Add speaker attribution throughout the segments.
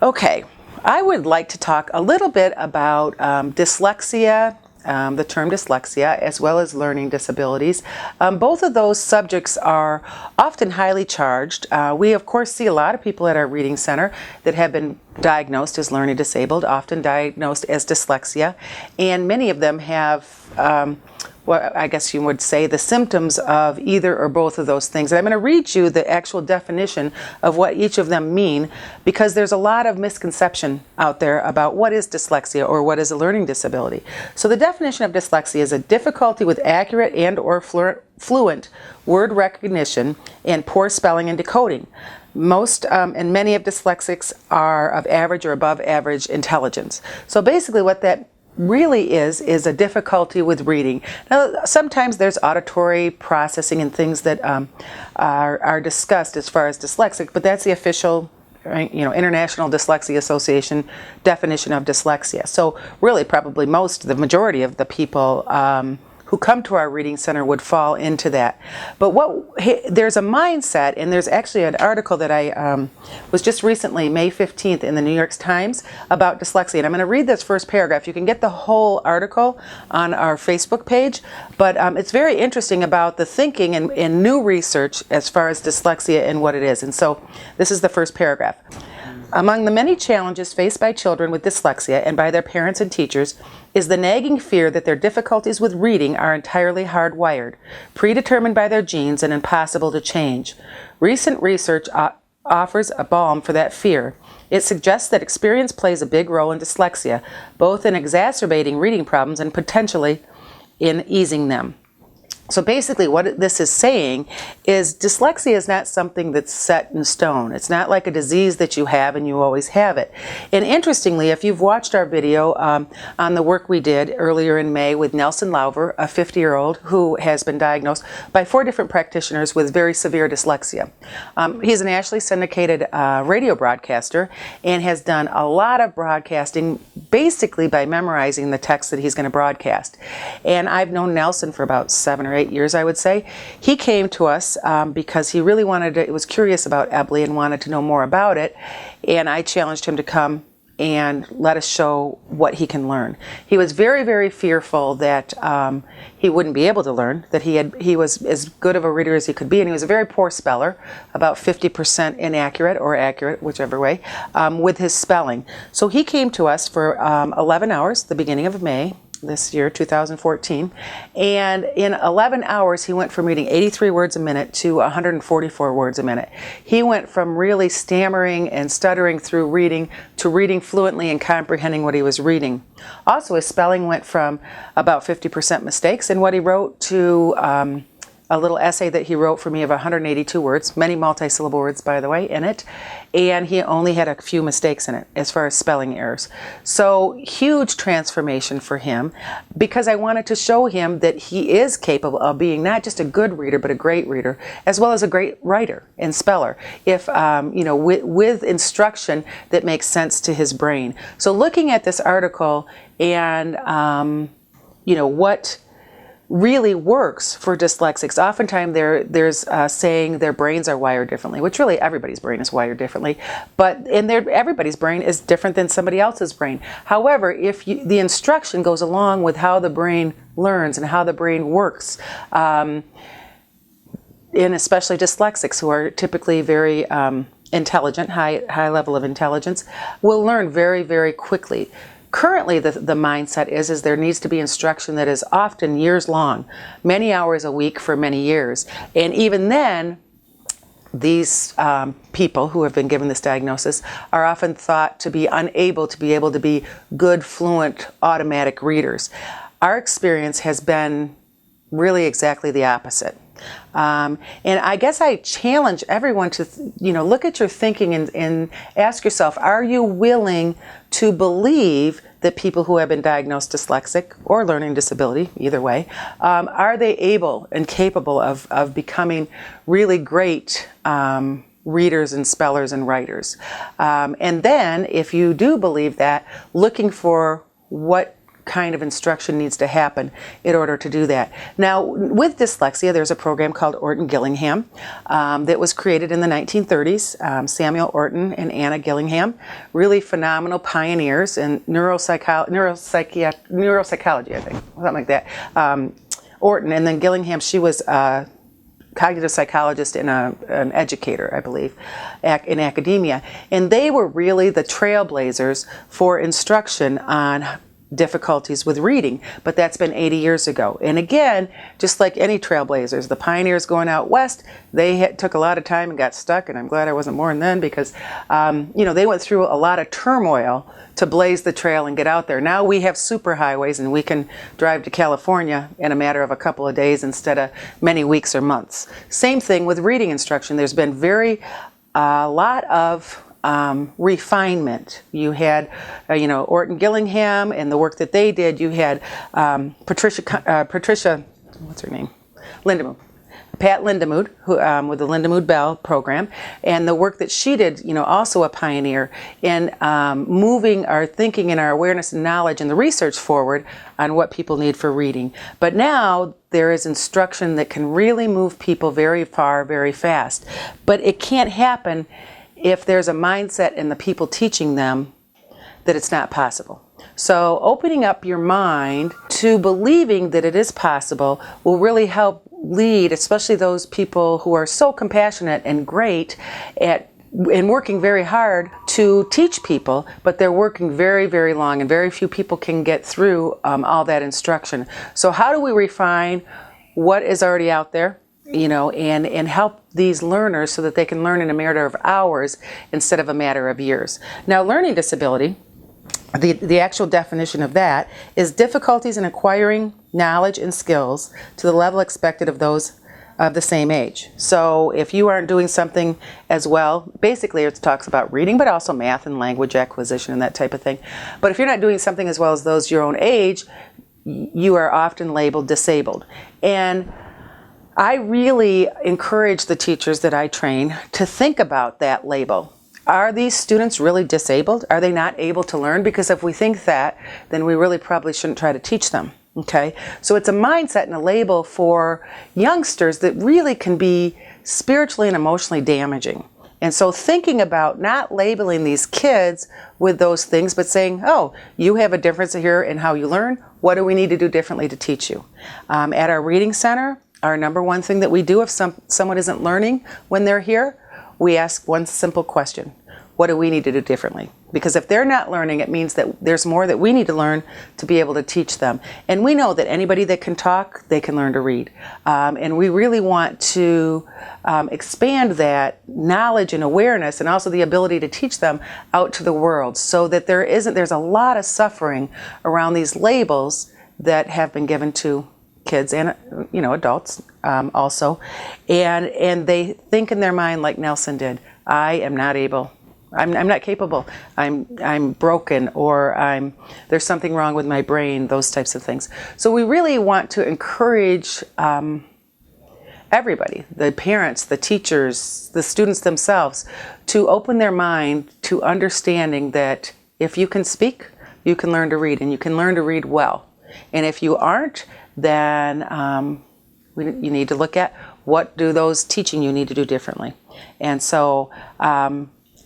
Speaker 1: Okay, I would like to talk a little bit about dyslexia, the term dyslexia, as well as learning disabilities. Both of those subjects are often highly charged. We, of course, see a lot of people at our reading center that have been diagnosed as learning disabled, often diagnosed as dyslexia, and many of them have well, I guess you would say the symptoms of either or both of those things. And I'm going to read you the actual definition of what each of them mean, because there's a lot of misconception out there about what is dyslexia or what is a learning disability. So the definition of dyslexia is a difficulty with accurate and or fluent word recognition and poor spelling and decoding. Most and many of dyslexics are of average or above average intelligence. So basically what that really is a difficulty with reading. Now, sometimes there's auditory processing and things that are discussed as far as dyslexic, but that's the official, International Dyslexia Association definition of dyslexia. So really, probably the majority of the people who come to our reading center would fall into that. But there's a mindset, and there's actually an article that I was just recently, May 15th, in the New York Times about dyslexia. And I'm going to read this first paragraph. You can get the whole article on our Facebook page, but it's very interesting about the thinking and new research as far as dyslexia and what it is. And so this is the first paragraph. Among the many challenges faced by children with dyslexia and by their parents and teachers is the nagging fear that their difficulties with reading are entirely hardwired, predetermined by their genes and impossible to change. Recent research offers a balm for that fear. It suggests that experience plays a big role in dyslexia, both in exacerbating reading problems and potentially in easing them. So basically what this is saying is dyslexia is not something that's set in stone. It's not like a disease that you have and you always have it. And interestingly, if you've watched our video on the work we did earlier in May with Nelson Lauver, a 50-year-old who has been diagnosed by 4 different practitioners with very severe dyslexia. He's a nationally syndicated radio broadcaster and has done a lot of broadcasting basically by memorizing the text that he's going to broadcast. And I've known Nelson for about 7 or 8 years, I would say. He came to us because he really was curious about EBLI and wanted to know more about it, and I challenged him to come and let us show what he can learn. He was very, very fearful that he wouldn't be able to learn, that he was as good of a reader as he could be, and he was a very poor speller, about 50% inaccurate or accurate, whichever way, with his spelling. So he came to us for 11 hours, the beginning of May, this year, 2014, and in 11 hours he went from reading 83 words a minute to 144 words a minute. He went from really stammering and stuttering through reading to reading fluently and comprehending what he was reading. Also, his spelling went from about 50% mistakes in what he wrote to a little essay that he wrote for me of 182 words, many multi-syllable words, by the way, in it, and he only had a few mistakes in it as far as spelling errors. So huge transformation for him, because I wanted to show him that he is capable of being not just a good reader, but a great reader, as well as a great writer and speller, if with instruction that makes sense to his brain. So looking at this article and what really works for dyslexics. Oftentimes there's saying their brains are wired differently, which really everybody's brain is wired differently, but everybody's brain is different than somebody else's brain. However, if the instruction goes along with how the brain learns and how the brain works, and especially dyslexics, who are typically very intelligent, high level of intelligence, will learn very, very quickly. Currently, the mindset is there needs to be instruction that is often years long, many hours a week for many years. And even then, these people who have been given this diagnosis are often thought to be unable to be good, fluent, automatic readers. Our experience has been really exactly the opposite. And I guess I challenge everyone to, look at your thinking and ask yourself, are you willing to believe that people who have been diagnosed dyslexic or learning disability, either way, are they able and capable of becoming really great readers and spellers and writers? And then, if you do believe that, looking for what kind of instruction needs to happen in order to do that. Now, with dyslexia, there's a program called Orton Gillingham that was created in the 1930s. Samuel Orton and Anna Gillingham, really phenomenal pioneers in neuropsychology, I think, something like that. Orton, and then Gillingham, she was a cognitive psychologist and an educator, I believe, in academia. And they were really the trailblazers for instruction on difficulties with reading, but that's been 80 years ago. And again, just like any trailblazers, the pioneers going out west, they took a lot of time and got stuck, and I'm glad I wasn't born then, because they went through a lot of turmoil to blaze the trail and get out there. Now we have superhighways, and we can drive to California in a matter of a couple of days instead of many weeks or months. Same thing with reading instruction. There's been a lot of refinement. You had, Orton Gillingham and the work that they did. You had Patricia, what's her name? Lindemood. Pat Lindemood, who, with the Lindemood Bell program, and the work that she did, also a pioneer in moving our thinking and our awareness and knowledge and the research forward on what people need for reading. But now there is instruction that can really move people very far, very fast. But it can't happen if there's a mindset in the people teaching them that it's not possible. So opening up your mind to believing that it is possible will really help lead, especially those people who are so compassionate and great and working very hard to teach people, but they're working very, very long, and very few people can get through all that instruction. So how do we refine what is already out there? And help these learners so that they can learn in a matter of hours instead of a matter of years. Now, learning disability, the actual definition of that is difficulties in acquiring knowledge and skills to the level expected of those of the same age. So if you aren't doing something as well, basically it talks about reading, but also math and language acquisition and that type of thing. But if you're not doing something as well as those your own age, you are often labeled disabled. And I really encourage the teachers that I train to think about that label. Are these students really disabled? Are they not able to learn? Because if we think that, then we really probably shouldn't try to teach them. Okay? So it's a mindset and a label for youngsters that really can be spiritually and emotionally damaging. And so thinking about not labeling these kids with those things, but saying, oh, you have a difference here in how you learn. What do we need to do differently to teach you? At our reading center, our number one thing that we do if someone isn't learning when they're here, we ask one simple question. What do we need to do differently? Because if they're not learning, it means that there's more that we need to learn to be able to teach them. And we know that anybody that can talk, they can learn to read. And we really want to expand that knowledge and awareness and also the ability to teach them out to the world so that there's a lot of suffering around these labels that have been given to kids and adults also, and they think in their mind like Nelson did. I am not able. I'm not capable. I'm broken, or there's something wrong with my brain. Those types of things. So we really want to encourage everybody, the parents, the teachers, the students themselves, to open their mind to understanding that if you can speak, you can learn to read, and you can learn to read well. And if you aren't, then you need to look at what do those teaching you need to do differently. And so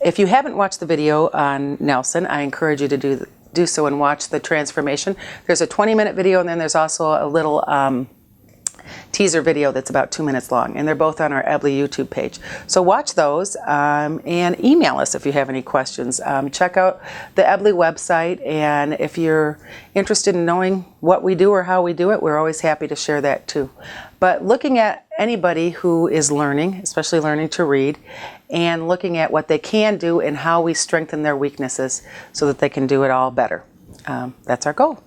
Speaker 1: if you haven't watched the video on Nelson, I encourage you to do so and watch the transformation. There's a 20-minute video, and then there's also a little teaser video that's about 2 minutes long, and they're both on our EBLI YouTube page. So watch those and email us if you have any questions. Check out the EBLI website, and if you're interested in knowing what we do or how we do it, we're always happy to share that too. But looking at anybody who is learning, especially learning to read, and looking at what they can do and how we strengthen their weaknesses so that they can do it all better. That's our goal.